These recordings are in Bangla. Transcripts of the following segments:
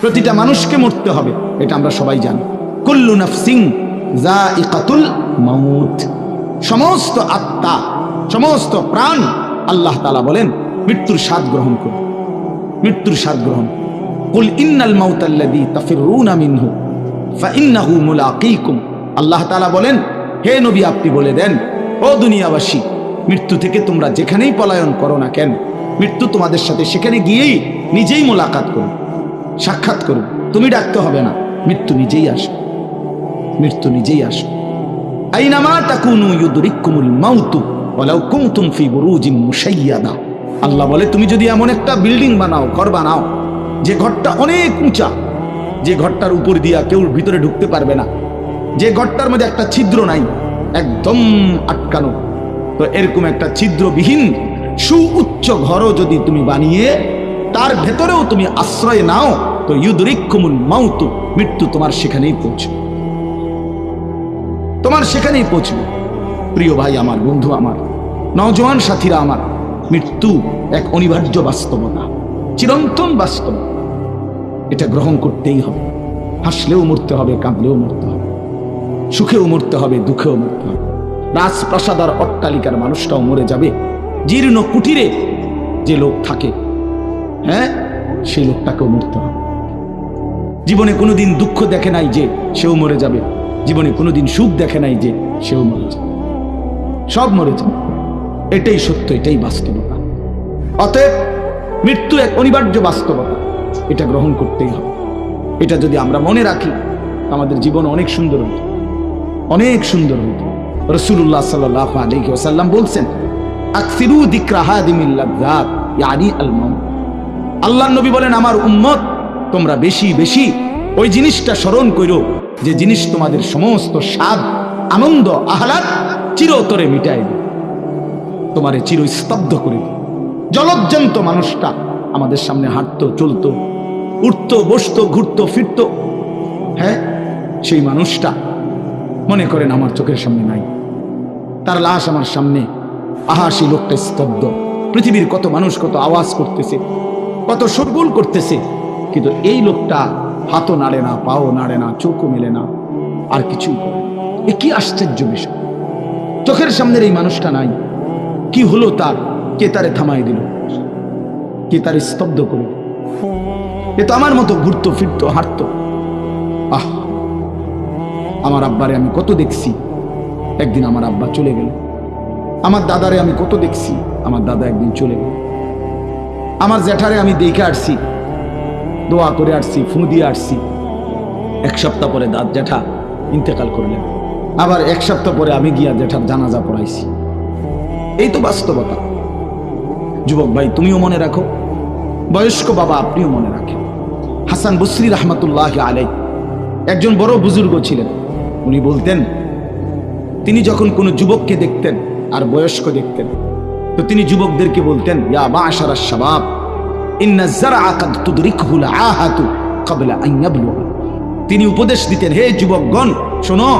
প্রতিটা মানুষকে মরতে হবে, এটা আমরা সবাই জানি। কুল্লু নাফসিন যায়িকাতুল মাউত, সমস্ত আত্মা, সমস্ত প্রাণ আল্লাহ তাআলা বলেন মৃত্যুর স্বাদ গ্রহণ করবে, মৃত্যুর স্বাদ গ্রহণ। কুল ইন্নাল মাউতাল্লাযী তাফিরুনা মিনহু ফাইন্নাহু মুলাকীকুম, আল্লাহ তাআলা বলেন হে নবী আপনি বলে দেন, ও দুনিয়াবাসী, মৃত্যু থেকে তোমরা যেখানেই পলায়ন করো না কেন, মৃত্যু তোমাদের সাথে সেখানে গিয়েই নিজেই মোলাকাত করো, সাক্ষাৎ করো। তুমি ডাকতে হবে না, মৃত্যু নিজেই আসবে, মৃত্যু নিজেই আসবে। আইনামা তাকুনু ইউদরিকুমুল মাউতু ওয়ালাউ কুনতুম ফি বুরুজিন মুশাইয়াদা, আল্লাহ বলে তুমি যদি এমন একটা বিল্ডিং বানাও, ঘর বানাও, যে ঘরটা অনেক উঁচা, যে ঘরটার উপর দিয়া কেউ ভিতরে ঢুকতে পারবে না, যে ঘরটার মধ্যে একটা ছিদ্র নাই, একদম আটকানো, তো এরকম একটা ছিদ্রবিহীন সুউচ্চ ঘরও যদি তুমি বানিয়ে তার ভেতরেও তুমি আশ্রয় নাও, তো ইউদরিকুমুল মাউতু, মৃত্যু তোমার সেখানেই পৌঁছবে, তোমার সেখানেই পৌঁছবে। প্রিয় ভাই আমার, বন্ধু আমার, নওজোয়ান সাথীরা আমার, মৃত্যু এক অনিবার্য বাস্তবতা, চিরন্তন বাস্তব, এটা গ্রহণ করতেই হবে। হাসলেও মরতে হবে, কাঁদলেও মরতে হবে, সুখেও মরতে হবে, দুঃখেও মরতে হবে। রাজপ্রাসাদ আর অট্টালিকার মানুষটাও মরে যাবে, জীর্ণ কুটিরে যে লোক থাকে, হ্যাঁ, সেই লোকটাকেও মরতে হবে। জীবনে কোনোদিন দুঃখ দেখে নাই যে সেও মরে যাবে, জীবনে কোনোদিন সুখ দেখে নাই যে সেও মরে যাবে, সব মরে যাবে। এটাই সত্য, এটাই বাস্তবতা। অতএব মৃত্যু এক অনিবার্য বাস্তবতা, এটা গ্রহণ করতেই হবে। এটা যদি আমরা মনে রাখি, আমাদের জীবন অনেক সুন্দর হইত, অনেক সুন্দর হইত। রাসূলুল্লাহ সাল্লাল্লাহু আলাইহি ওয়াসাল্লাম বলছেন, আকসিরু যিকরা হাদিমিল লাযযাত ইয়ানি আল মাউত, আল্লাহর নবী বলেন আমার উম্মত তোমরা বেশি বেশি ওই জিনিসটা স্মরণ করো যে জিনিস তোমাদের সমস্ত স্বাদ, আনন্দ, আহ্লাদ চিরতরে মিটাই দেবে, তোমারে চিরস্তব্ধ করে দেবে। জলজ্জান্ত মানুষটা আমাদের সামনে হাঁটতো, চলতো, উঠতো, বসতো, ঘুরতো, ফিরতো, হ্যাঁ, সেই মানুষটা মনে করেন আমার চোখের সামনে নাই, তার লাশ আমার সামনে, আহা সেই লোকটা স্তব্ধ। পৃথিবীর কত মানুষ কত আওয়াজ করতেছে, কত শোরগোল করতেছে, কিন্তু এই লোকটা হাতও নাড়ে না, পাও নাড়ে না, চোখও মেলে না, আর কিছুই করে। এ কি আশ্চর্য বিষয়, চোখের সামনের এই মানুষটা নাই, কি হলো তার? কে তারে থামাই দিল? কে তারে স্তব্ধ করে? এ তো আমার মতো ঘুরতো, ফিরতো, হাঁটতো। আহ, আমার আব্বারে আমি কত দেখছি, একদিন আমার আব্বা চলে গেল। আমার দাদারে আমি কত দেখছি, আমার দাদা একদিন চলে গেল। আমার জ্যাঠারে আমি দেখে আসছি, দোয়া করে আসছি, ফু দিয়ে আসছি। এক সপ্তাহ পরে জ্যাঠা ইন্তেকাল করলেন, আবার এক সপ্তাহ পরে আমি গিয়া জ্যাঠার জানাজা পড়াইছি। এই তো বাস্তবতা। যুবক ভাই, তুমিও মনে রাখো, বয়স্ক বাবা আপনিও মনে রাখেন। হাসান বসরি রাহমাতুল্লাহি আলাইহি একজন বড় বুজুর্গ ছিলেন। উনি বলতেন, তিনি যখন কোনো যুবককে দেখতেন আর বয়স্ক দেখতেন, তো তিনি যুবকদেরকে বলতেন, ইয়া মা'শারাশ শাবাব ইন্না যারআ কাদ তুদরিকুল আহাতু ক্বাবলা আন ইয়াবলুগা। তিনি উপদেশ দিতেন, হে যুবকগণ শোনো,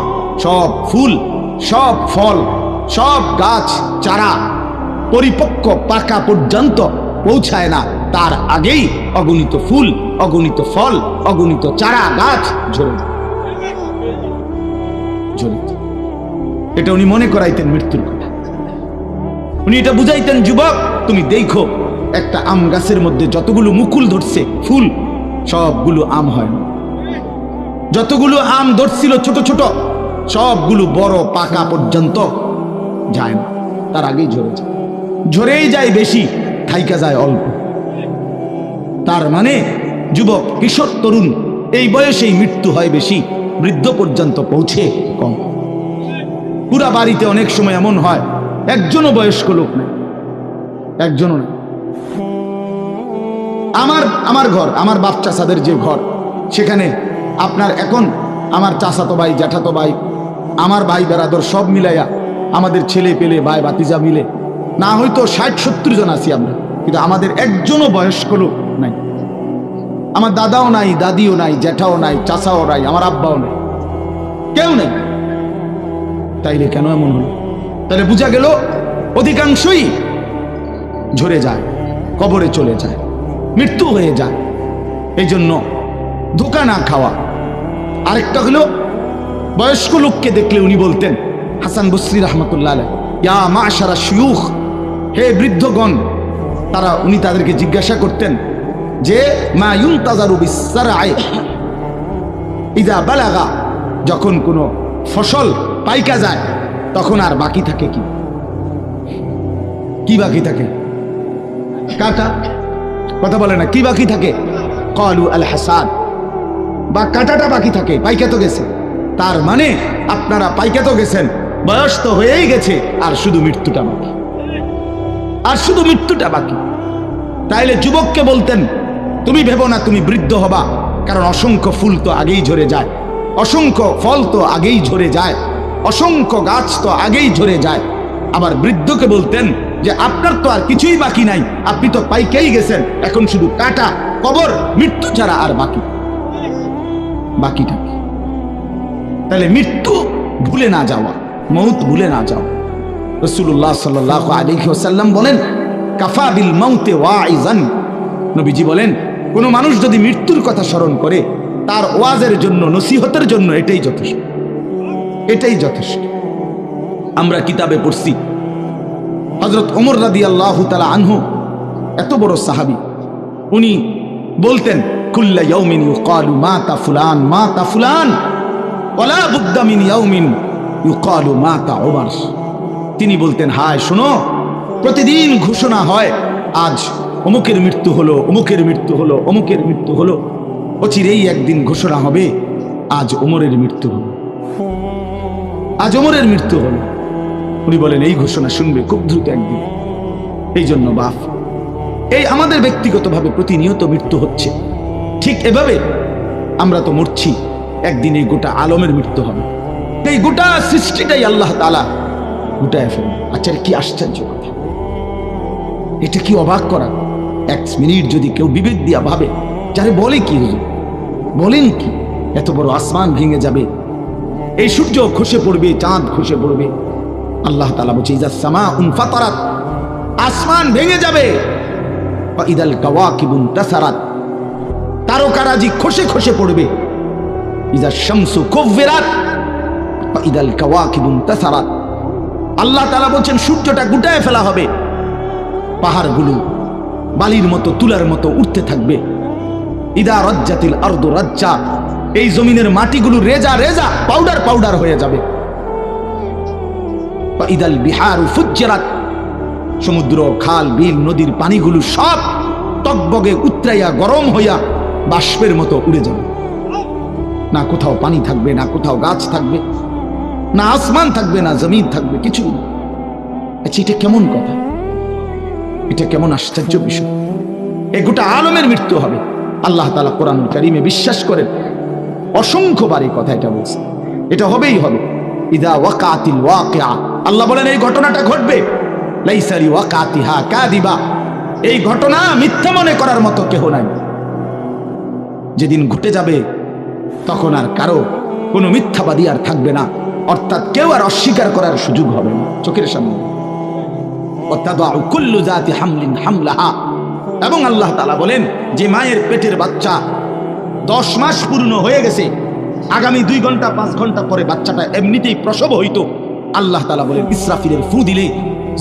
সব ফুল, সব ফল, সব গাছ চারা পরিপক্ক পাকা পর্যন্ত পৌঁছায় না, তার আগেই অগণিত ফুল, অগণিত ফল, অগণিত চারা গাছ ঝরে ঝরে। এটা উনি মনে করাইতেন মৃত্যুর কথা। উনি এটা বুঝাইতেন, যুবক তুমি দেখো, একটা আম গাছের মধ্যে যতগুলো মুকুল ধরছে ফুল, সবগুলো আম হয় না। যতগুলো আম ধরছিল ছোট ছোট, সবগুলো বড় পাকা পর্যন্ত যায় না, তার আগেই ঝরে যায়। ঝরেই যায় বেশি, থাইকা যায় অল্প। তার মানে যুবক, কিশোর, তরুণ এই বয়সেই মৃত্যু হয় বেশি, বৃদ্ধ পর্যন্ত পৌঁছে কম। পুরা বাড়িতে অনেক সময় এমন হয় একজনও বয়স্ক লোক নেই, একজনও নেই। আমার ঘর, আমার বাপ চাচাদের যে ঘর, সেখানে আপনার এখন আমার চাচাতো ভাই, জ্যাঠাতো ভাই, আমার ভাই বেরাদর সব মিলাইয়া আমাদের ছেলে পেলে ভাই ভাতিজা মিলে না হয়তো 60-70 জন আছি আমরা, কিন্তু আমাদের একজনও বয়স্ক লোক নাই। আমার দাদাও নাই, দাদিও নাই, জ্যাঠাও নাই, চাচাও নাই, আমার আব্বাও নাই, কেউ নেই। তাইলে কেন এমন হলো? তাহলে বোঝা গেল অধিকাংশই ঝরে যায়, কবরে চলে যায়, মৃত্যু হয়ে যায়। এই জন্য ধোঁকা না খাওয়া। আরেকটা হলো বয়স্ক লোককে দেখলে উনি বলতেন, হাসান বসরি রহমতুল্লাহ আলাইহি, ইয়া মাশারা শিয়ুখ, হে বৃদ্ধগণ। উনি তাদেরকে জিজ্ঞাসা করতেন যে মা ইউনতাজারু বিসসারআ ইযা বালাগা, যখন কোনো ফসল পাইকা যায় তখন আর বাকি থাকে কি? কি বাকি থাকে? কাটা। কথা বলে না, কি বাকি থাকে? ক্বালু আল হাসাদ, বা কাটাটা বাকি থাকে, পাইকা তো গেছে। তার মানে আপনারা পাইকা তো গেছেন, বয়স তো হয়েই গেছে, আর শুধু মৃত্যুটা বাকি, আর শুধু মৃত্যুটা বাকি। তাইলে যুবককে বলতেন, তুমি ভেবো না তুমি বৃদ্ধ হবা, কারণ অসংখ্য ফুল তো আগেই ঝরে যায়, অসংখ্য ফল তো আগেই ঝরে যায়, অসংখ্য গাছ তো আগেই ঝরে যায়। আবার বৃদ্ধকে বলতেন যে আপনার তো আর কিছুই বাকি নাই, আপনি তো পাইকেই গেছেন, এখন শুধু কাটা, কবর, মৃত্যু ছাড়া আর বাকিটা কি? তাহলে মৃত্যু ভুলে না যাওয়া, মউত ভুলে না যাওয়া। রাসূলুল্লাহ সাল্লাল্লাহু আলাইহি ওয়াসাল্লাম বলেন, কাফা বিল মাউতে ওয়াইজান। নবীজি বলেন, কোন মানুষ যদি মৃত্যুর কথা স্মরণ করে, তার ওয়াজের জন্য, নসিহতের জন্য এটাই যথেষ্ট, এটাই যথেষ্ট। আমরা কিতাবে পড়ছি, হযরত ওমর রাদিয়াল্লাহু তাআলা আনহু, এত বড় সাহাবী, উনি বলতেন, কুল্লা ইয়াউমিন ইউকালু মাতা ফুলান মাতা ফুলান ওয়ালা বুদ্দা মিন ইয়াউমিন ইউকালু মাতা ওমর। তিনি বলতেন, হায় শোনো, প্রতিদিন ঘোষণা হয় আজ অমুকের মৃত্যু হলো, অমুকের মৃত্যু হলো, অমুকের মৃত্যু হলো। অচিরেই একদিন ঘোষণা হবে আজ ওমরের মৃত্যু হলো, আজ ওমরের মৃত্যু হলো। উনি বলেন, এই ঘোষণা শুনবে খুব দ্রুত একদিন। এই জন্য বাপ, এই আমাদের ব্যক্তিগতভাবে প্রতিনিয়ত মৃত্যু হচ্ছে, ঠিক এভাবে আমরা তো মরছি, একদিন এই গোটা আলমের মৃত্যু হবে। এই গোটা সৃষ্টিটাই আল্লাহ তাআলা গুটায় ফেলবে। আচ্ছা, কি আশ্চর্য কথা, এটা কি অবাক করা। এক মিনিট যদি কেউ বিবেক দিয়া ভাবে, যারে বলে কি হুজুর, বলেন কি, এত বড় আসমান ভেঙে যাবে, এই সূর্য খসে পড়বে, চাঁদ খসে পড়বে। আল্লাহ তাআলা বলছে, ইযা সামাউন ফাতারাত, আসমান ভেঙে যাবে, ওয়া ইদাল কাওয়াকিবুন তাসারাত, তারকারাজি খসে খসে পড়বে, ইযা শামসু কুব্বিরাত ওয়া ইদাল কাওয়াকিবুন তাসারাত। আল্লাহ তাআলা বলছেন, সূর্যটা গুটায় ফেলা হবে, পাহাড়গুলো বালির মতো, তুলার মতো উঠতে থাকবে। ইদা রাজ্জাতিল আরদু রাজ্জা, এই জমিনের মাটিগুলো রেজা রেজা, পাউডার পাউডার হয়ে যাবে। ওয়া ইদাল বিহারু ফুজ্জিরাত, সমুদ্র, খাল, বিল, নদীর পানিগুলো সব টকবগে উতরাইয়া গরম হইয়া বাষ্পের মতো উড়ে যাবে। না কোথাও পানি থাকবে, না কোথাও গাছ থাকবে, না আসমান থাকবে, না জমিন থাকবে, কিছু না। আচ্ছা, এটা কেমন কথা, এটা কেমন আশ্চর্য বিষয়। এই গোটা আলমের মৃত্যু হবে। আল্লাহ তাআলা কোরআনুল কারীমে বিশ্বাস করেন, অসংখ্যবার এই কথা এটা বলছে, এটা হবেই হবে। ইদা ওয়াকাতিল ওয়াকিআ, আল্লাহ বলেন এই ঘটনাটা ঘটবে। লাইসা লিওয়াকাতিহা কাযিবা, এই ঘটনা মিথ্যা মনে করার মতো কেহ নাই। যেদিন ঘটে যাবে তখন আর কারো কোনো মিথ্যাবাদী আর থাকবে না, অর্থাৎ কেউ আর অস্বীকার করার সুযোগ হবে না চোখের সামনে। ওয়াতাদাউ কুল্লু যাতি হামলিন হামলাহা, এবং আল্লাহ তাআলা বলেন, যে মায়ের পেটের বাচ্চা 10 মাস পূর্ণ হয়ে গেছে, আগামী 2 ঘন্টা 5 ঘন্টা পরে বাচ্চাটা এমনিতেই প্রসব হইতো। আল্লাহ তাআলা বলেন, ইসরাফিলের ফু দিলে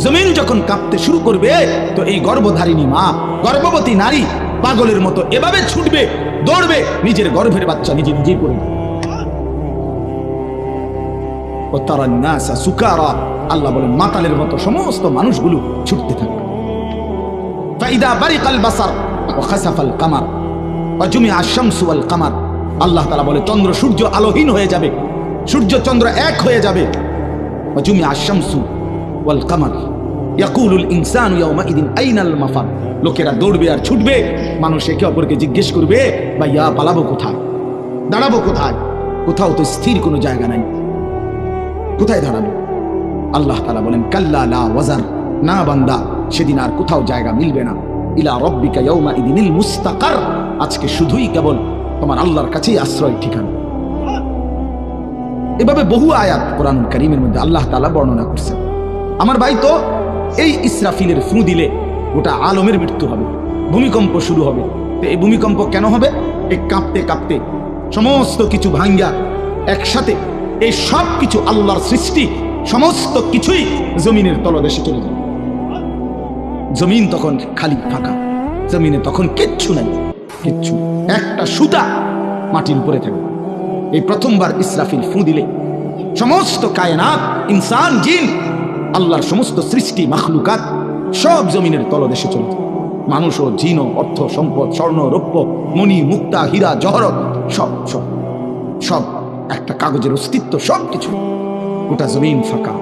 জমিন যখন কাঁপতে শুরু করবে, তো এই গর্ভধারিণী মা, গর্ভবতী নারী পাগলের মতো এভাবে ছুটবে, দৌড়বে, নিজের গর্ভের বাচ্চা নিজে নিজেই পড়বে। ও তারান নাসা সুকারা, আল্লাহ বলেন মাতালের মতো সমস্ত মানুষগুলো ছুটতে থাকবে। ফাইদা বারিকাল বাসার ওয়া খাসাফাল কামার ওয়া জুমিআ আশ-শামসু ওয়াল কামার, আল্লাহ তাআলা বলে চন্দ্র সূর্য আলোহীন হয়ে যাবে, সূর্য চন্দ্র এক হয়ে যাবে। ওয়া জুমিআ আশ-শামসু ওয়াল কামার ইয়াকুলুল ইনসানু ইয়াওমাইদিন আইনাল মাফার, লোকেরা দৌড়বে আর ছুটবে, মানুষ একে অপরকে জিজ্ঞেস করবে, ভাইয়া পালাবো কোথায়, দাঁড়াবো কোথায়, কোথাও তো স্থির কোনো জায়গা নাই, কোথায় দাঁড়াবো। আল্লাহ তাআলা বলেন, কাল্লা লা ওয়াজার, না বান্দা, সেদিন আর কোথাও জায়গা মিলবে না। ইলা রাব্বিকা ইয়াওমাইদিনিল মুস্তাকার, আজকে শুধুই কেবল তোমার আল্লাহর কাছেই আশ্রয় ঠিকানা। এভাবে বহু আয়াত কোরআনুল কারীমের মধ্যে আল্লাহ তাআলা বর্ণনা করছেন। আমার ভাই, তো এই ইসরাফিলের ফু দিলে গোটা আলমের মৃত্যু হবে, ভূমিকম্প শুরু হবে। তো এই ভূমিকম্প কেন হবে? এই কাঁপতে কাঁপতে সমস্ত কিছু ভাঙ্গা একসাথে এই সব কিছু আল্লাহর সৃষ্টি সমস্ত কিছুই জমিনের তলদেশে চলে যাবে। জমিন তখন খালি ফাঁকা, জমিনে তখন কিচ্ছু নাই, কিচ্ছু, একটা সুতা মাটির উপরে থাকবে। এই প্রথমবার ইসরাফিল ফু দিলে সমস্ত কায়নাত, ইনসান, জিন, আল্লাহর সমস্ত সৃষ্টি মাখলুকাত সব জমিনের তলদেশে চলে যায়। মানুষ ও জিন ও অর্থ সম্পদ, স্বর্ণ রৌপ্য মণি মুক্তা হীরা জহরত সব সব সব একটা কাগজের অস্তিত্ব, সব কিছু, গোটা জমিন ফাঁকা।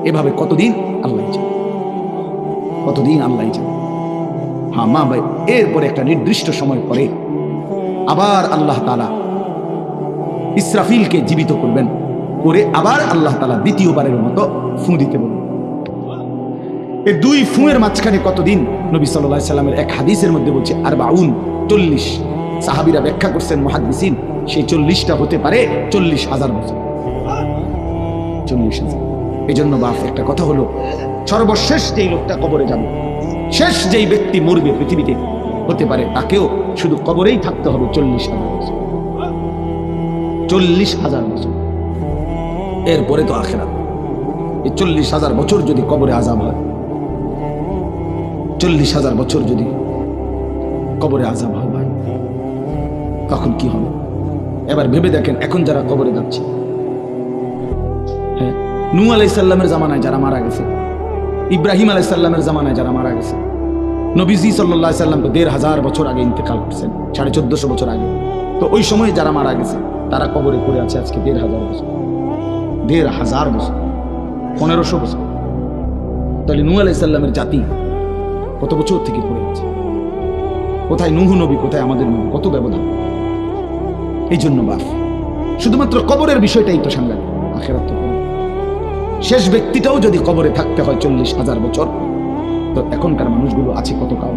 এভাবে কতদিন আল্লাহ জানে, কতদিন আল্লাহ জানে। হ্যাঁ মা ভাই, এরপরে একটা নির্দিষ্ট সময় পরে আবার আল্লাহ তাআলা ইসরাফিলকে জীবিত করবেন, করে আবার আল্লাহ তাআলা দ্বিতীয়বারের মতো ফু দিতে বলবেন। এই দুই ফুঁয়ের মাঝখানে কতদিন? নবী সাল্লাল্লাহু আলাইহি সাল্লামের এক হাদিসের মধ্যে বলছে 40 সাহাবীরা ব্যাখ্যা করছেন মুহাদ্দিসিন, সেই 40টা হতে পারে 40,000 বছর। 40,000। এই জন্য বাপ একটা কথা হলো, সর্বশেষ যেই লোকটা কবরে যাবে, শেষ যেই ব্যক্তি মরবে পৃথিবীতে, হতে পারে তাকেও শুধু কবরেই থাকতে হবে 40,000 বছর। 40,000 বছর, এরপরে তো আখিরাত। এই 40,000 বছর যদি কবরে আযাব হয়, 40,000 বছর যদি কবরে আযাব হয় ভাই, তখন কি হবে? এবার ভেবে দেখেন, এখন যারা কবরে যাচ্ছে, হ্যাঁ, নূহ আলাইহিস সালামের জামানায় যারা মারা গেছে, ইব্রাহিম আলাইহিস সালামের জামানায় যারা মারা গেছে, নবীজি সাল্লাল্লাহু আলাইহি সাল্লাম তো 1,500 বছর আগে ইন্তেকাল করছেন, 1450 বছর আগে। তো ওই সময় যারা মারা গেছে তারা কবরে পড়ে আছে আজকে 1,500 বছর, 1,500 বছর, 1500 বছর। তাহলে নূহ আলাইহিস সালামের জাতি কত বছর থেকে পড়ে আছে? কোথায় নূহ নবী, কোথায় আমাদের নবী? কত ব্যবধান! এই জন্য বাপ, শুধুমাত্র কবরের বিষয়টাই তো সাংঘাতিক, আখিরাত তো শেষ ব্যক্তিটাও যদি কবরে থাকতে হয় 40,000 বছর, তো এখনকার মানুষগুলো আছে কত কাল?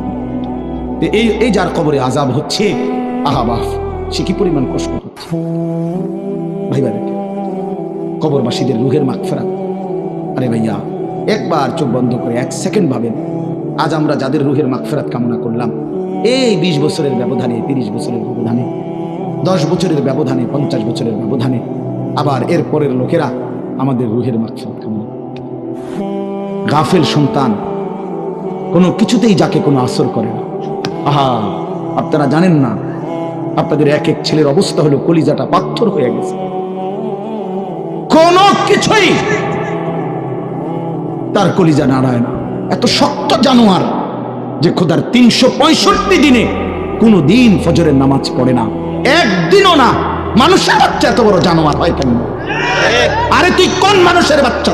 এই যার কবরে আযাব হচ্ছে, আহা বাপ, সে কি পরিমাণ কষ্ট হচ্ছে ভাইবা। দেখে কবরবাসীদের রুহের মাগফিরাত। আরে ভাইয়া, একবার চোখ বন্ধ করে 1 সেকেন্ড ভাবেন, আজ আমরা যাদের রুহের মাগফিরাত কামনা করলাম, এই 20 বছরের ব্যবধানে, 30 বছরের ব্যবধানে, 10 বছরের ব্যবধানে, 50 বছরের ব্যবধানে আবার এর পরের লোকেরা আমাদের রুহের মাগফিরাত কামনা। গাফেল সন্তান কোনো কিছুতেই যাকে কোনো আসর করে না। আহা, আপনারা জানেন না, আপনাদের এক এক ছেলের অবস্থা হলো কলিজাটা পাথর হয়ে গেছে, কোনো কিছুই তার কলিজা নাড়ায় না। এত শক্ত জানোয়ার যে খোদার 365 দিনে কোনো দিন ফজরের নামাজ পড়ে না, একদিনও না। মানুষের বাচ্চা এত বড় জানোয়ার হয় কেন? আরে তুই কোন মানুষের বাচ্চা?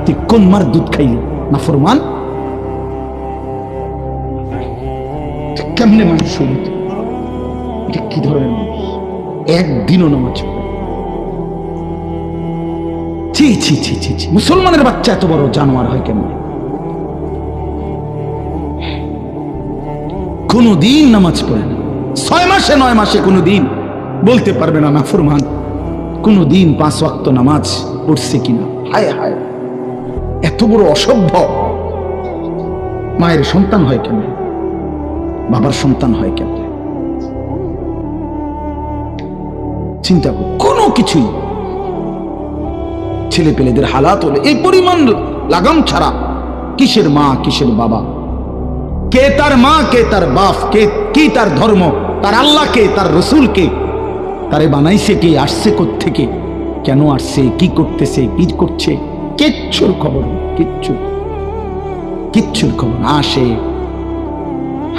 তুই কোন মার দুধ খাইলি? না ফরমান, কেমনে মানুষ হইলি? এটা কি ধরনের মানুষ? একদিনও নামাজ পড়ে? ছি ছি ছি ছি ছি, মুসলমানের বাচ্চা এত বড় জানোয়ার হয় কেমনে? কোনদিন নামাজ পড়ে না, 6 মাসে 9 মাসে কোনদিন বলতে পারবে না নাফরমান, কোনদিন 5 ওয়াক্ত নামাজ পড়ছে কিনা। হায় হায়, এত বড় অসভ্য। মায়ের সন্তান হয় কেন? বাবার সন্তান হয় কেন? চিন্তা কর, কোনো কিছুই। ছেলে পেলেদের হালাত হলে এই পরিমাণ লাগাম ছাড়া, কিসের মা কিসের বাবা, কে তার মা কে তার বাপ, কে কি তার ধর্ম, তার আল্লাহ কে, তার রসুল কে, তারে বানাইছে কে, আসছে কোত্থেকে, কেন আসছে, কি করতেছে, কি করছে, কিচ্ছুর খবর, কিচ্ছুর খবর। আসে,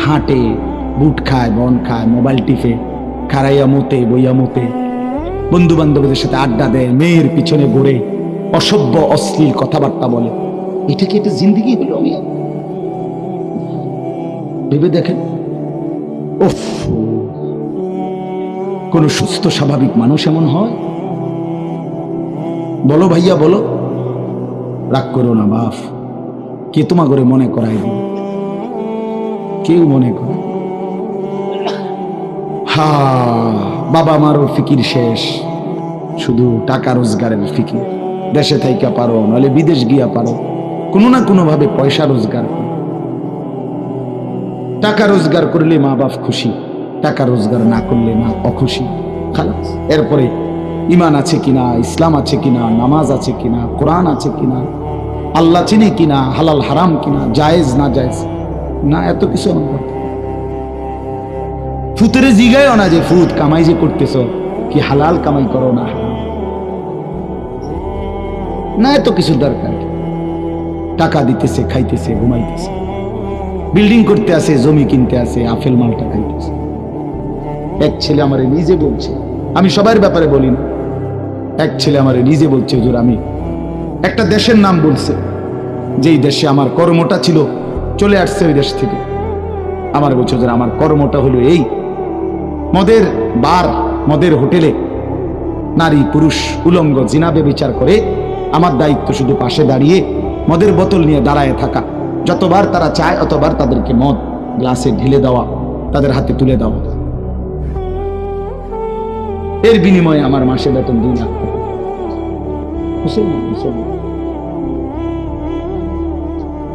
হাঁটে, বুট খায়, বন খায়, মোবাইল টিপে, খারাইয়া মতে, বইয়া মতে, বন্ধু বান্ধবদের সাথে আড্ডা দেয়, মেয়ের পিছনে ঘুরে, অসভ্য অশ্লীল কথাবার্তা বলে। এটা কি একটা জিন্দেগি হলো? মিয়া ভেবে দেখেন। উফ, কোন সুস্থ স্বাভাবিক মানুষ এমন হয়? বলো ভাইয়া, বলো। রাগ করো না বাপ, কে তোমা করে মনে করাই দিবে? কেউ মনে করে? হা, বাবা মারও ফিকির শেষ, শুধু টাকা রোজগারের ফিকির। দেশে থাইকা পারো, নাহলে বিদেশ গিয়া পারো, কোনো না কোনো ভাবে পয়সা রোজগার করো। টাকা রোজগার করলে মা বাপ খুশি, টাকা রোজগার না করলে না অখুশি, খালাস। এরপরে ইমান আছে কিনা, ইসলাম আছে কিনা, নামাজ আছে কিনা, কোরআন আছে কিনা, আল্লাহ চিনে কিনা, হালাল হারাম কিনা, জায়েজ না জায়েজ না, এত কিছু আমার ফুতেরে জিগায়ও না যে ফুত কামাই যে করতেছ কি হালাল কামাই করো না হারাম না, এত কিছু দরকার। টাকা দিতেছে, খাইতেছে, ঘুমাইতেছে, বিল্ডিং করতে আসে, জমি কিনতে আসে, আফেল মালটা খাইতেছে। এক ছেলে আমারে নিজে বলছে, আমি সবার ব্যাপারে বলি না, এক ছেলে আমারে নিজে বলছে, হুজুর আমি একটা দেশের নাম বলছে, যেই দেশে আমার কর্মটা ছিল, চলে আসছে ওই দেশ থেকে। আমার বলছে হুজুর আমার কর্মটা হলো এই, মদের বার, মদের হোটেলে নারী পুরুষ উলঙ্গ জিনা ব্যভিচার করে, আমার দায়িত্ব শুধু পাশে দাঁড়িয়ে মদের বোতল নিয়ে দাঁড়ায় থাকা, যতবার তারা চায় অতবার তাদেরকে মদ গ্লাসে ঢেলে দেওয়া, তাদের হাতে তুলে দেওয়া। এর বিনিময়ে আমার মাসে বেতন 2 লাখ টাকা।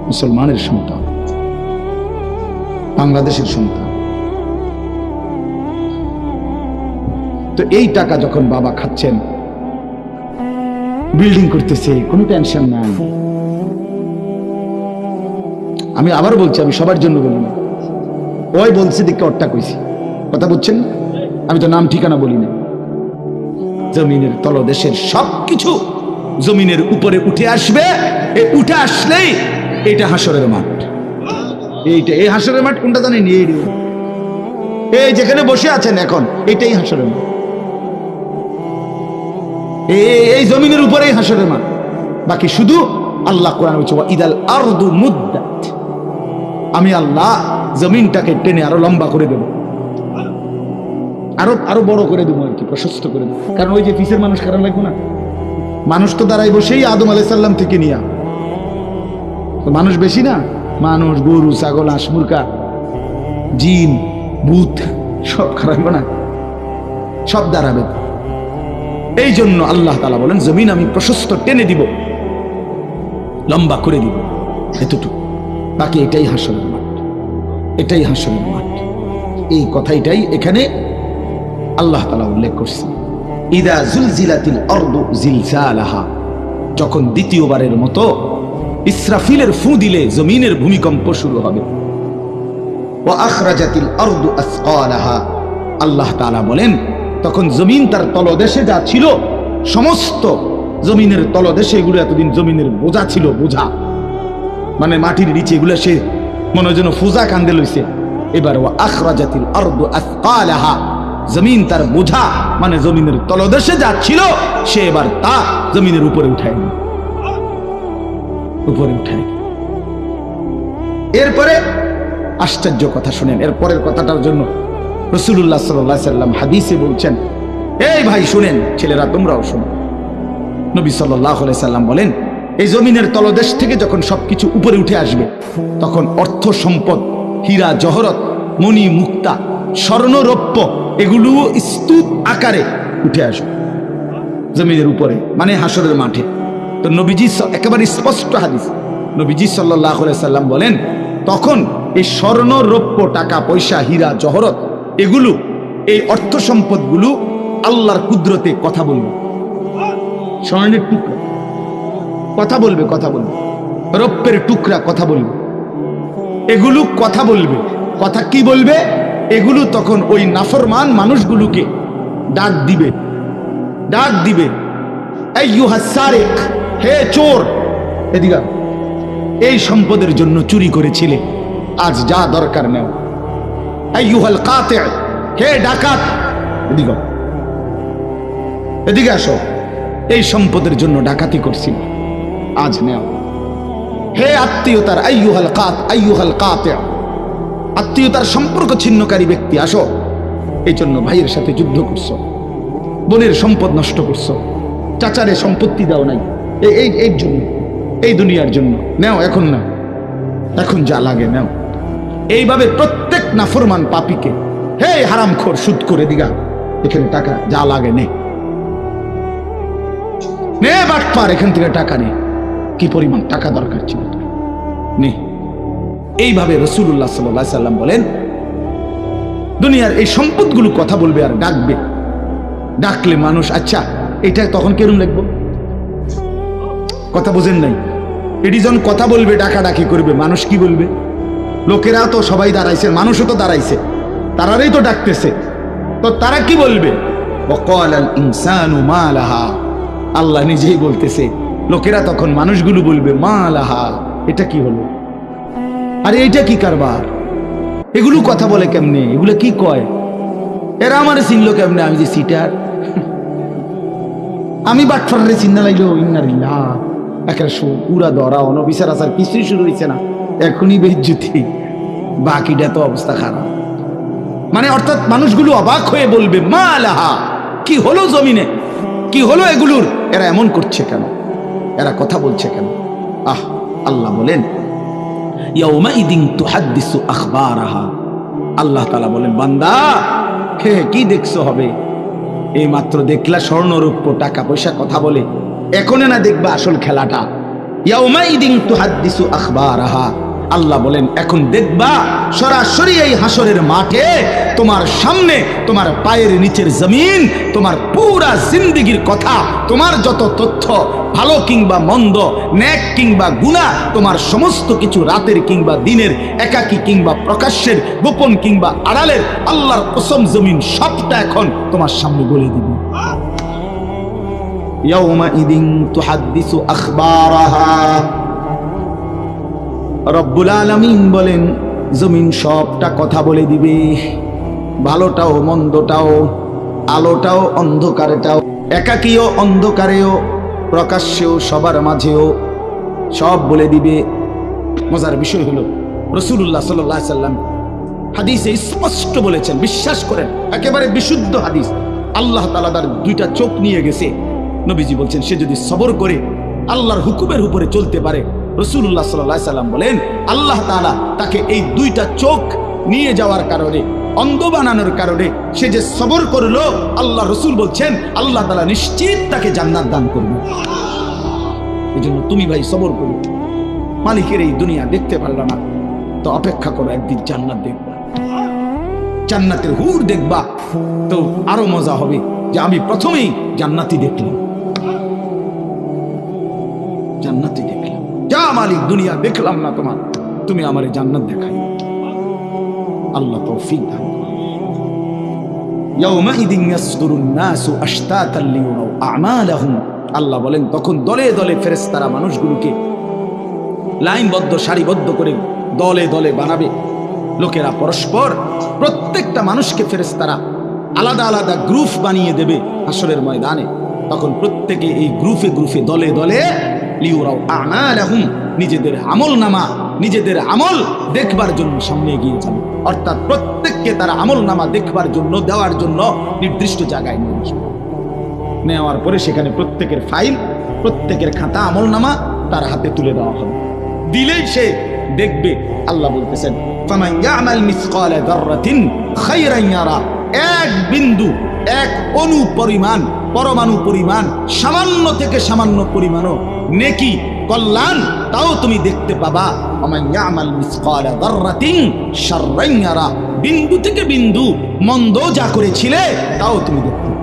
মুসলমানের সন্তান, বাংলাদেশের সন্তান। তো এই টাকা যখন বাবা খাচ্ছেন, বিল্ডিং করতেছে, কোনো টেনশন নাই। আমি আবার বলছি, আমি সবার জন্য বলি না, ওই বলছে দিকে ওরটা কইছি, কথা বুঝছেন? আমি তো নাম ঠিকানা বলি না। জমিনের তলদেশের সবকিছু জমিনের উপরে উঠে আসবে। এই উঠে আসলেই এটা হাসরের মাঠ। এইটা এই হাসরের মাঠ কোনটা জানেন? এই যেখানে বসে আছেন এখন, এটাই হাসরের মাঠ। এই জমিনের উপরেই হাসরের মাঠ। বাকি শুধু আল্লাহ কোরআন বলছে ইদাল আরদু মুদ্দাত, আমি আল্লাহ জমিনটাকে টেনে আরো লম্বা করে দেব, আরো বড় করে দেবো আর কি, প্রশস্ত করে দেবো। কারণ ওই যে পিসের মানুষ খারাপ লাগবে না, মানুষ তো দাঁড়াই বসেই আদম আলাইহিস সালাম থেকে নিয়া, মানুষ বেশি না, মানুষ গরু ছাগল হাঁস মুরগা জিন ভূত সব খারাপ না, সব দাঁড়াবে। এই জন্য আল্লাহ তাআলা বলেন জমিন আমি প্রশস্ত টেনে দিব, লম্বা করে দিব, এতটুকু। বাকি এটাই হাসরের মাঠ, এটাই হাসরের মাঠ। এই কথাটাই এখানে আল্লাহ তাআলা উল্লেখ করছেন। ইদা জুলজিলাতিল আরদু জিলজালাহা, যখন দ্বিতীয়বারের মতো ইসরাফিলের ফু দিলে জমিনের ভূমিকম্প শুরু হবে। ওয়া আখরাজাতিল আরদু আসকালাহা, আল্লাহ তাআলা বলেন তখন জমিন তার তলদেশে যা ছিল সমস্ত জমিনের তলদেশে, এগুলো এতদিন জমিনের বোঝা ছিল, বোঝা মানে মাটির নিচে, এগুলো সে মনে যেন ফুজা কান্দে লইছে। এবার ওয়া আখরাজাতিল আরদু আসকালাহা, জমিন তার বোঝা মানে জমিনের তলদেশে যা ছিল সে এবার তা জমিনের উপরে উঠায় নি, উপরে উঠায়। এরপরে আশ্চর্য কথা শুনেন, এরপরের কথাটার জন্য রাসূলুল্লাহ সাল্লাল্লাহু আলাইহি সাল্লাম হাদিসে বলছেন, এই ভাই শুনেন, ছেলেরা তোমরাও শোনো। নবী সাল্লাল্লাহু আলাইহি সাল্লাম বলেন এই জমিনের তলদেশ থেকে যখন সবকিছু উপরে উঠে আসবে, তখন অর্থ সম্পদ, হীরা জহরত, মণি মুক্তা, স্বর্ণ রৌপ্য, এগুলো স্তূপ আকারে উঠে আসবে জমিনের উপরে, মানে হাসরের মাঠে। তো নবীজি একেবারে স্পষ্ট হাদিস, নবীজি সাল্লাল্লাহু আলাইহি সাল্লাম বলেন তখন এই স্বর্ণ রৌপ্য, টাকা পয়সা, হীরা জহরত, এগুলো এই অর্থ সম্পদগুলো আল্লাহর কুদরতে কথা বলবে। স্বর্ণের টুকরা কথা বলবে, কথা বলবে, রৌপ্যের টুকরা কথা বলবে, এগুলো কথা বলবে। কথা কি বলবে? এগুলো তখন ওই নাফরমান মানুষগুলোকে ডাক দিবে, ডাক দিবে, আইয়ুহাস সারিক, হে চোর, এদিকে এই সম্পদের জন্য চুরি করেছিলে, আজ যা দরকার নেও। আইয়ুহাল কাতি', হে ডাকাত, এদিকে এদিকে আসো, এই সম্পদের জন্য ডাকাতি করছিল, আজ নেও। হে আত্মীয়তার, আইয়ুহাল কাতি', আত্মীয়তার সম্পর্ক ছিন্নকারী ব্যক্তি, আসো। এই জন্য ভাইয়ের সাথে যুদ্ধ করছো, বোনের সম্পদ নষ্ট করছো, চাচারে সম্পত্তি দাও নাই, এই জন্য, এই দুনিয়ার জন্য নেও, এখন না, এখন যা লাগে নেও। এইভাবে প্রত্যেক নাফরমান পাপীকে, হে হারামখোর সুদ করে দিগা, এখানে টাকা যা লাগে নে, নে বাটপার, এখান থেকে টাকা নে, কি পরিমাণ টাকা দরকার ছিল নে। এইভাবে রাসূলুল্লাহ সাল্লাল্লাহু আলাইহি সাল্লাম বলেন দুনিয়ার এই সম্পদগুলো কথা বলবে আর ডাকবে। ডাকলে মানুষ, আচ্ছা এটা তখন কেরম লাগবো? কথা বোঝেন নাই? এটি যখন কথা বলবে, ডাকাডাকি করবে, মানুষ কি বলবে? লোকেরা তো সবাই দাঁড়াইছে, মানুষও তো দাঁড়াইছে, তারাই তো ডাকতেছে, তো তারা কি বলবে? ওয়াকালাল ইনসানু মা লাহা, আল্লাহ নিজেই বলতেছে, লোকেরা তখন মানুষগুলো বলবে মা লাহা, এটা কি হলো? আরে এটা কি কারবার? এগুলো কথা বলে কেমনে? এগুলো কি কয়? এরা আমার চিনল কেমনে? আমি যে সিটার, আমি বাটফারে চিন্তা লাগলো ইন্নারিল্লাহ, একটা পুরা ধরা অনবিচার আসার কিছুই শুরু হয়েছে না, এখনই বেজ্জুতি, বাকিটা তো অবস্থা খারাপ। মানে অর্থাৎ মানুষগুলো অবাক হয়ে বলবে মা লাহা, কি হলো জমিনে, কি হলো এগুলোর? এরা এমন করছে কেন? এরা কথা বলছে কেন? আল্লাহ বলেন ইয়াউমাইদিন তুহাদ্দিসু আখবারাহা, আল্লাহ তাআলা বলেন বান্দা হে কি দেখছো হবে? এই মাত্র দেখলা স্বর্ণরূপ্য টাকা পয়সা কথা বলে, এখনো না দেখবা আসল খেলাটা? ইয়াউমাইদিন তুহাদ্দিসু আখবারাহা, আল্লাহ বলেন এখন দেখবা সরাসরি এই হাসরের মাঠে তোমার সামনে, তোমার পায়ের নিচের জমিন, তোমার পুরা জিন্দেগির কথা, তোমার যত তথ্য, ভালো কিংবা মন্দ, নেক কিংবা গুনাহ, তোমার সমস্ত কিছু রাতের কিংবা দিনের, একাকী কিংবা প্রকাশ্যের, গোপন কিংবা আড়ালের, আল্লাহর কসম জমিন সবটা এখন তোমার সামনে বলে দিবে। ইয়াউমাইদিন তুহাদ্দিসু আখবারাহা, রব্বুল আলামিন বলেন জমিন সবটা কথা বলে দিবে, ভালোটাও মন্দটাও, আলোটাও অন্ধকারটাও, একাকীও অন্ধকারেও, প্রকাশ্যেও সবার মাঝেও সব বলে দিবে। মজার বিষয় হলো রাসূলুল্লাহ সাল্লাল্লাহু আলাইহি সাল্লাম হাদিসে স্পষ্ট বলেছেন, বিশ্বাস করেন একেবারে বিশুদ্ধ হাদিস, আল্লাহ তাআলা তার দুইটা চোখ নিয়ে গেছে। নবীজি বলছেন সে যদি সবর করে আল্লাহর হুকুমের উপরে চলতে পারে, রাসূলুল্লাহ সাল্লাল্লাহু আলাইহি সাল্লাম বলেন আল্লাহ তাআলা তাকে এই দুইটা চোখ নিয়ে যাওয়ার কারণে, অন্ধ বানানোর কারণে সে যে সবর করলো, আল্লাহ রাসূল বলছেন আল্লাহ তাআলা নিশ্চিত তাকে জান্নাত দান করবে। এজন্য তুমি ভাই সবর করো, মালিকের এই দুনিয়া দেখতে পারলা না তো অপেক্ষা করো, একদিন জান্নাত দেখবা, জান্নাতের হুর দেখবা, তো আরো মজা হবে যে আমি প্রথমেই জান্নাতি দেখলাম, জান্নাতি দেখলাম। যা মালিক দুনিয়া দেখলাম না তোমার, তুমি আমারে জান্নাত দেখাই। আল্লাহ তৌফিক দান করুন। ইয়াউমাইদিন ইয়াসদুরুন নাসু আশতাতান লিয়ুরাউ আমালাহুম, আল্লাহ বলেন তখন দলে দলে ফেরেশতারা মানুষগুলোকে লাইনবদ্ধ সারিবদ্ধ করে দলে দলে বানাবে। লোকেরা পরস্পর, প্রত্যেকটা মানুষকে ফেরেশতারা আলাদা আলাদা গ্রুপ বানিয়ে দেবে হাসরের ময়দানে। তখন প্রত্যেকে এই গ্রুপে গ্রুপে দলে দলে লিয়ুরাউ আমালাহুম, নিজেদের আমল নামা, নিজেদের আমল দেখবার জন্য সামনে এগিয়ে যাবে। অর্থাৎ প্রত্যেককে তারা আমল নামা দেখবার জন্য, দেওয়ার জন্য নির্দিষ্ট জায়গায় নিয়ে আসবে। নেওয়ার পরে সেখানে প্রত্যেকের ফাইল, প্রত্যেকের খাতা, আমল নামা তার হাতে তুলে দেওয়া হবে। দিলেই সে দেখবে। আল্লাহ বলতেছেন ফামান ইয়ামাল মিসকালা যাররাতিন খায়রান ইয়ারা, এক বিন্দু, এক অণু পরিমাণ, পরমাণু পরিমাণ, সামান্য থেকে সামান্য পরিমাণও নেকি, কল্যাণ, তাও তুমি দেখতে পাবা। ওমান ইয়ামাল মিসকালা যাররাতিন শাররান ইয়ারা, বিন্দু থেকে বিন্দু মন্দ যা করেছিলে তাও তুমি দেখতে পাবে।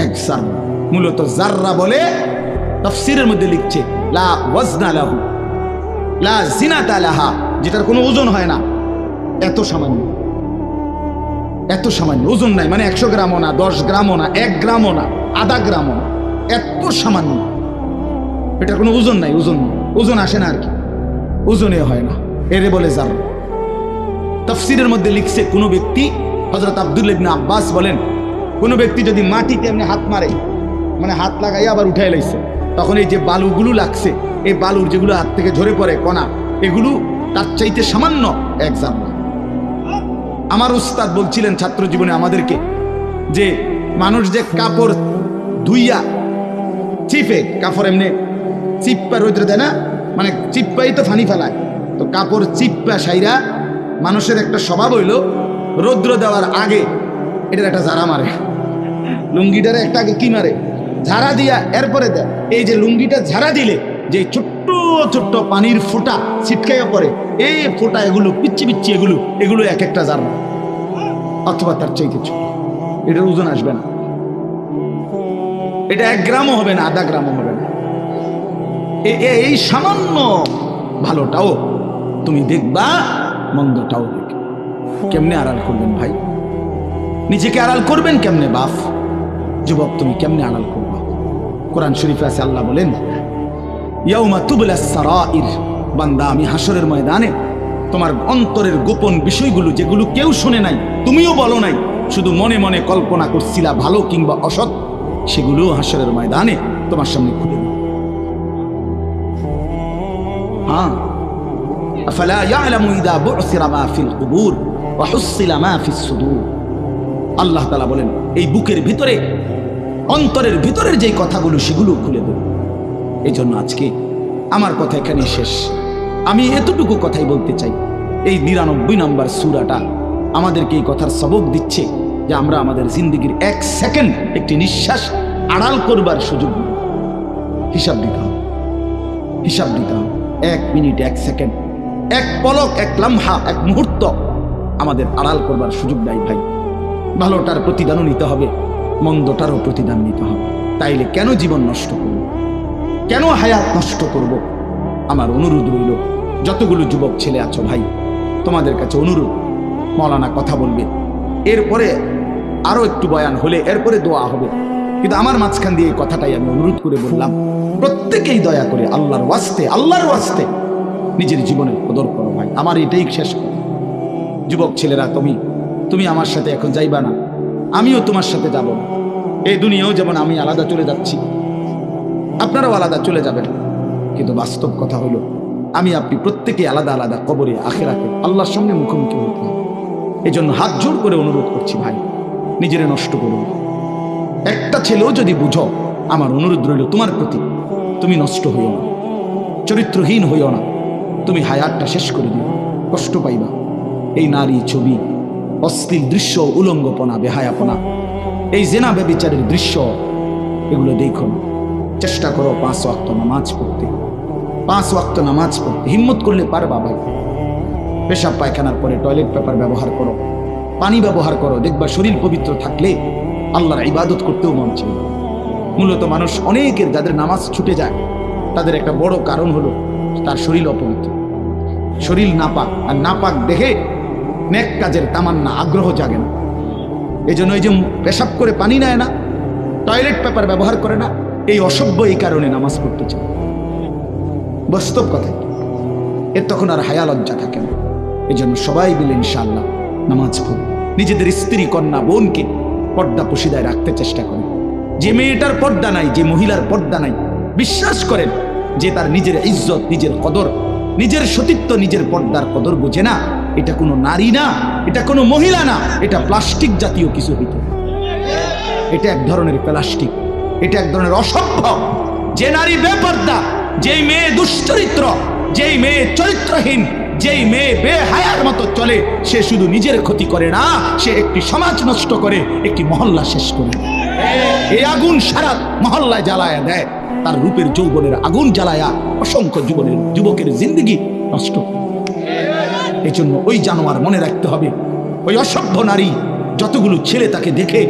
এক জাররা, মূলত জাররা বলে তাফসীরের মধ্যে লিখছে লা ওয়াজনা লাহু লা জিনাতা লাহা, যেটার কোনো ওজন হয় না, এত সামান্য, এত সামান্য, ওজন নাই, মানে 100 গ্রামও না, 10 গ্রামও না, 1 গ্রামও না, আধা গ্রামও না, এত সামান্য, এটার কোনো ওজন নাই, ওজন আসে না আর কি, ওজনে হয় না, এরে বলে জাররা। তাফসীরের মধ্যে লিখছে কোনো ব্যক্তি, হযরত আব্দুল্লাহ ইবনে আব্বাস বলেন, কোনো ব্যক্তি যদি মাটিতে এমনি হাত মারে, মানে হাত লাগাই আবার উঠাই লাইছে, তখন এই যে বালুগুলো লাগছে, এই বালুর যেগুলো হাত থেকে ঝরে পড়ে কণা, এগুলো তার চাইতে সামান্য এক জাররা। আমার উস্তাদ বলছিলেন ছাত্র জীবনে আমাদেরকে যে মানুষ যে কাপড় ধুইয়া চিপে, কাপড় এমনি চিপ্পা রৌদ্র দেয় না, মানে চিপ্পাই তো ফানি ফেলায়, তো কাপড় চিপ্পা সাইরা মানুষের একটা স্বভাব হইল রৌদ্র দেওয়ার আগে এটার একটা ঝাড়া মারে, লুঙ্গিটারে একটা আগে কি মারে, ঝাড়া দিয়া এরপরে দেয়। এই যে লুঙ্গিটা ঝাড়া দিলে যে ছোট্ট ছোট্ট পানির ফোঁটা ছিটকাইয়া পড়ে, এই ফোঁটা এগুলো পিচ্ছি পিচ্ছি, এগুলো এক একটা জাররা। অথবা তার চাইতে ছোট, এটার ওজন আসবে না। এটা 1 গ্রামও হবে না, আধা গ্রামও হবে না। এই সামান্য ভালোটাও তুমি দেখবা, মন্দটাও দেখবে। কেমনে আড়াল করবেন ভাই? নিজেকে আড়াল করবেন কেমনে বাপ? যুবক তুমি কেমনে আড়াল করবা? কোরআন শরীফে আছে, আল্লাহ বলেন ইয়াউমা তুবলাস সারাইর, বান্দা আমি হাসরের ময়দানে তোমার অন্তরের গোপন বিষয়গুলো, যেগুলো কেউ শুনে নাই, তুমিও বলো নাই, শুধু মনে মনে কল্পনা করছিলা ভালো কিংবা অসৎ, সেগুলো হাসরের ময়দানে তোমার সামনে খুলে দেব। হ্যাঁ, আফালা ইয়ালামু ইযা বু'সিরা মা ফিল কুবুর ওয়া হুসিলা মা ফিস সুদূর। আল্লাহ তাআলা বলেন এই বুকের ভিতরে, অন্তরের ভিতরের যে কথাগুলো, সেগুলো খুলে দেব। এই জন্য আজকে আমার কথা এখানে শেষ। আমি এতটুকু কথাই বলতে চাই, এই 99 নম্বর সূরাটা আমাদেরকে এই কথার সবক দিচ্ছে যে আমরা আমাদের জিন্দেগির 1 সেকেন্ড, একটি নিঃশ্বাস আড়াল করবার সুযোগ নেই। হিসাব দিতে হবে, হিসাব দিতে হবে। 1 মিনিট, 1 সেকেন্ড, 1 পলক, 1 লম্হা, 1 মুহূর্ত আমাদের আড়াল করবার সুযোগ নাই ভাই। ভালোটার প্রতিদানও নিতে হবে, মন্দটারও প্রতিদান নিতে হবে। তাইলে কেন জীবন নষ্ট করব? কেন হায়াত নষ্ট করব? আমার অনুরোধ রইল, যতগুলো যুবক ছেলে আছো ভাই, তোমাদের কাছে অনুরোধ, মৌলানা কথা বলবে, এরপরে আরো একটু বয়ান হলে এরপরে দোয়া হবে, কিন্তু আমার মাঝখান দিয়ে এই কথাটাই আমি অনুরোধ করে বললাম, প্রত্যেকেই দয়া করে আল্লাহর ওয়াস্তে নিজের জীবনের কদর করো ভাই। আমার এটাই শেষ কথা। যুবক ছেলেরা, তুমি আমার সাথে এখন যাইবা না, আমিও তোমার সাথে যাব না। এই দুনিয়াও যেমন আমি আলাদা চলে যাচ্ছি, আপনারাও আলাদা চলে যাবেন, কিন্তু বাস্তব কথা হলো আমি আপনি প্রত্যেকে আলাদা আলাদা কবরে, আখিরাতে আল্লাহর সঙ্গে মুখোমুখি হতে হবে। এই জন্য হাত জোড় করে অনুরোধ করছি ভাই, নিজেরে নষ্ট করুন। একটা ছেলেও যদি বুঝো, আমার অনুরোধ রইল তোমার প্রতি, তুমি নষ্ট হইও না, চরিত্রহীন হইও না, তুমি হায়াতটা শেষ করে দিও, কষ্ট পাইবা। এই নারী ছবি, অশ্লীল দৃশ্য, উলঙ্গপনা, বেহায়াপনা, এই জেনা ব্যভিচারের দৃশ্য, এগুলো দেখো না। চেষ্টা করো 5 ওয়াক্ত নামাজ পড়তে, 5 ওয়াক্ত নামাজ পড়তে হিম্মত করলে পারবা ভাই। পেশাব পায়খানার পরে টয়লেট পেপার ব্যবহার করো, পানি ব্যবহার করো, দেখবা শরীর পবিত্র থাকলে আল্লাহর ইবাদত করতেও মন চাইবে। মূলত মানুষ অনেকের যাদের নামাজ ছুটে যায়, তাদের একটা বড় কারণ হলো তার শরীর অপবিত্র, শরীর নাপাক, আর নাপাক দেখে নেক কাজের তামান্না, আগ্রহ জাগে না। এই জন্য এই যে পেশাব করে পানি নেয় না, টয়লেট পেপার ব্যবহার করে না, এই অসভ্য এই কারণে নামাজ পড়তে চায়। বাস্তব কথা, এর তখন আর হায়া লজ্জা থাকে না। এই জন্য সবাই মিলে ইনশাআল্লাহ নামাজ পড়ে নিজেদের স্ত্রী, কন্যা, বোনকে পর্দা পশিদায় রাখতে চেষ্টা করেন। যে মেয়েটার পর্দা নাই, যে মহিলার পর্দা নাই, বিশ্বাস করেন যে তার নিজের ইজ্জত, নিজের কদর, নিজের সতীত্ব, নিজের পর্দার কদর বোঝে না। এটা কোনো নারী না, এটা কোনো মহিলা না, এটা প্লাস্টিক জাতীয় কিছু হইতে, এটা এক ধরনের প্লাস্টিক, এটা এক ধরনের অসভ্য। যে নারী বেপর্দা, যেই মেয়ে দুশ্চরিত্র, যেই মেয়ে চরিত্রহীন, যেই মেয়ে বেহায়ার মতো চলে, সে শুধু নিজের ক্ষতি করে না, সে একটি সমাজ নষ্ট করে, একটি মহল্লা শেষ করে। এই আগুন সারা মহল্লায় জ্বালায়া দেয়, তার রূপের যৌবনের আগুন জ্বালায়া অসংখ্য যুবকের জিন্দগি নষ্ট। এই জন্য ওই জানোয়ার মনে রাখতে হবে, ওই অসভ্য নারী, যতগুলো ছেলে তাকে দেখে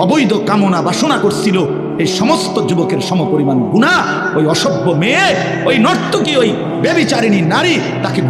অবৈধ কামনা বাসনা করছিল, এই সমস্ত যুবকের সমপরিমাণ গুনাহ ওই অসভ্য মেয়ে, ওই নর্তকী, ওই ব্যভিচারিণী নারী তাকে